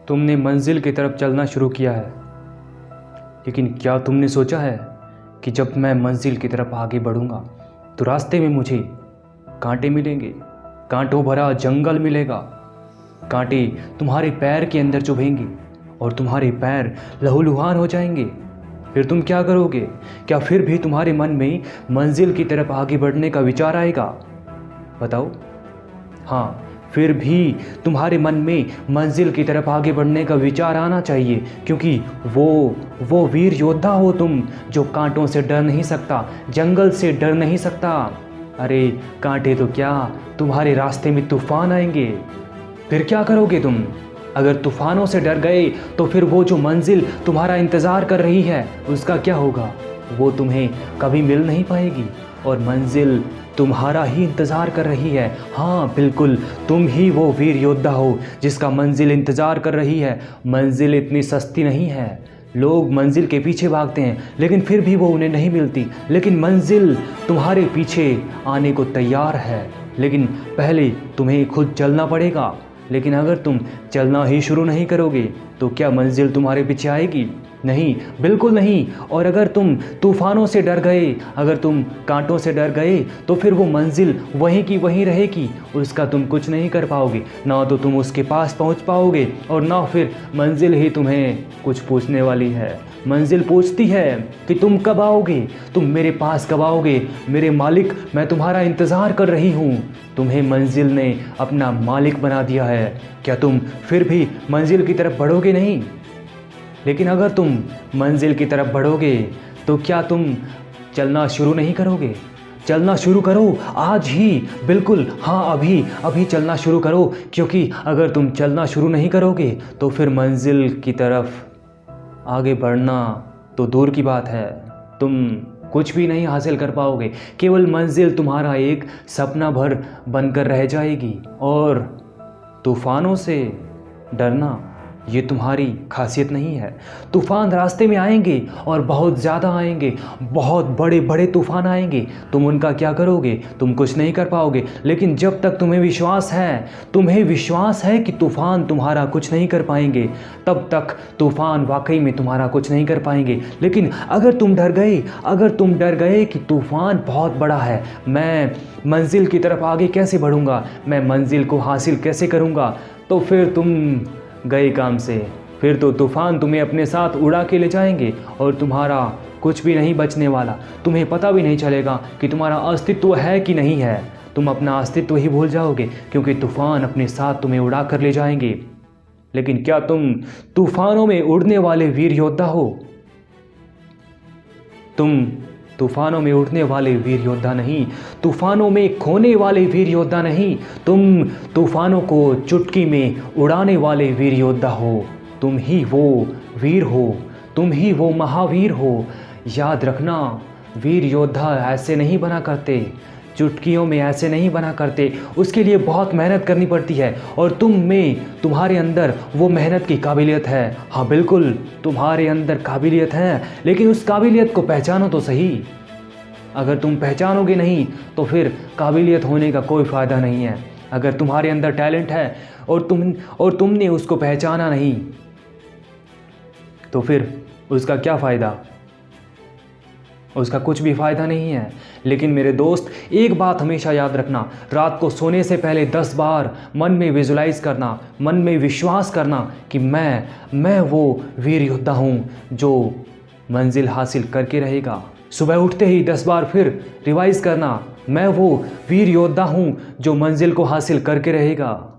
तुमने मंजिल की तरफ चलना शुरू किया है, लेकिन क्या तुमने सोचा है कि जब मैं मंजिल की तरफ आगे बढ़ूंगा तो रास्ते में मुझे कांटे मिलेंगे, कांटों भरा जंगल मिलेगा। कांटे तुम्हारे पैर के अंदर चुभेंगे और तुम्हारे पैर लहूलुहान हो जाएंगे। फिर तुम क्या करोगे? क्या फिर भी तुम्हारे मन में मंजिल की तरफ आगे बढ़ने का विचार आएगा? बताओ। हाँ, फिर भी तुम्हारे मन में मंजिल की तरफ आगे बढ़ने का विचार आना चाहिए, क्योंकि वो वीर योद्धा हो तुम, जो कांटों से डर नहीं सकता, जंगल से डर नहीं सकता। अरे कांटे तो क्या, तुम्हारे रास्ते में तूफान आएंगे। फिर क्या करोगे तुम? अगर तूफानों से डर गए तो फिर वो जो मंजिल तुम्हारा इंतज़ार कर रही है उसका क्या होगा? वो तुम्हें कभी मिल नहीं पाएगी और मंजिल तुम्हारा ही इंतज़ार कर रही है। हाँ बिल्कुल, तुम ही वो वीर योद्धा हो जिसका मंजिल इंतज़ार कर रही है। मंजिल इतनी सस्ती नहीं है। लोग मंजिल के पीछे भागते हैं लेकिन फिर भी वो उन्हें नहीं मिलती, लेकिन मंजिल तुम्हारे पीछे आने को तैयार है। लेकिन पहले तुम्हें खुद चलना पड़ेगा। लेकिन अगर तुम चलना ही शुरू नहीं करोगे तो क्या मंजिल तुम्हारे पीछे आएगी? नहीं, बिल्कुल नहीं। और अगर तुम तूफानों से डर गए, अगर तुम कांटों से डर गए तो फिर वो मंजिल वहीं की वहीं रहेगी, उसका तुम कुछ नहीं कर पाओगे। ना तो तुम उसके पास पहुंच पाओगे और ना फिर मंजिल ही तुम्हें कुछ पूछने वाली है। मंजिल पूछती है कि तुम कब आओगे, तुम मेरे पास कब आओगे? मेरे मालिक, मैं तुम्हारा इंतज़ार कर रही हूँ। तुम्हें मंजिल ने अपना मालिक बना दिया है। क्या तुम फिर भी मंजिल की तरफ बढ़ोगे नहीं? लेकिन अगर तुम मंजिल की तरफ बढ़ोगे तो क्या तुम चलना शुरू नहीं करोगे? चलना शुरू करो आज ही, बिल्कुल हाँ, अभी चलना शुरू करो, क्योंकि अगर तुम चलना शुरू नहीं करोगे तो फिर मंजिल की तरफ आगे बढ़ना तो दूर की बात है, तुम कुछ भी नहीं हासिल कर पाओगे। केवल मंजिल तुम्हारा एक सपना भर बनकर रह जाएगी। और तूफानों से डरना ये तुम्हारी खासियत नहीं है। तूफान रास्ते में आएंगे और बहुत ज़्यादा आएंगे, बहुत बड़े बड़े तूफान आएंगे। तुम उनका क्या करोगे? तुम कुछ नहीं कर पाओगे। लेकिन जब तक तुम्हें विश्वास है कि तूफान तुम्हारा कुछ नहीं कर पाएंगे, तब तक तूफान वाकई में तुम्हारा कुछ नहीं कर पाएंगे। लेकिन अगर तुम डर गए कि तूफान बहुत बड़ा है, मैं मंजिल की तरफ आगे कैसे बढ़ूँगा, मैं मंजिल को हासिल कैसे करूँगा, तो फिर तुम गए काम से। फिर तो तूफ़ान तुम्हें अपने साथ उड़ा के ले जाएंगे और तुम्हारा कुछ भी नहीं बचने वाला। तुम्हें पता भी नहीं चलेगा कि तुम्हारा अस्तित्व है कि नहीं है। तुम अपना अस्तित्व ही भूल जाओगे, क्योंकि तूफ़ान अपने साथ तुम्हें उड़ा कर ले जाएंगे। लेकिन क्या तुम तूफ़ानों में उड़ने वाले वीर योद्धा हो? तुम तूफ़ानों में उड़ने वाले वीर योद्धा नहीं, तूफ़ानों में खोने वाले वीर योद्धा नहीं, तुम तूफ़ानों को चुटकी में उड़ाने वाले वीर योद्धा हो। तुम ही वो वीर हो, तुम ही वो महावीर हो। याद रखना, वीर योद्धा ऐसे नहीं बना करते, चुटकियों में ऐसे नहीं बना करते। उसके लिए बहुत मेहनत करनी पड़ती है और तुम्हारे अंदर वो मेहनत की काबिलियत है। हाँ बिल्कुल, तुम्हारे अंदर काबिलियत है, लेकिन उस काबिलियत को पहचानो तो सही। अगर तुम पहचानोगे नहीं तो फिर काबिलियत होने का कोई फ़ायदा नहीं है। अगर तुम्हारे अंदर टैलेंट है और तुमने उसको पहचाना नहीं तो फिर उसका क्या फ़ायदा? उसका कुछ भी फ़ायदा नहीं है। लेकिन मेरे दोस्त, एक बात हमेशा याद रखना, रात को सोने से पहले 10 बार मन में विजुलाइज़ करना, मन में विश्वास करना कि मैं वो वीर योद्धा हूँ जो मंजिल हासिल करके रहेगा। सुबह उठते ही 10 बार फिर रिवाइज़ करना, मैं वो वीर योद्धा हूँ जो मंजिल को हासिल करके रहेगा।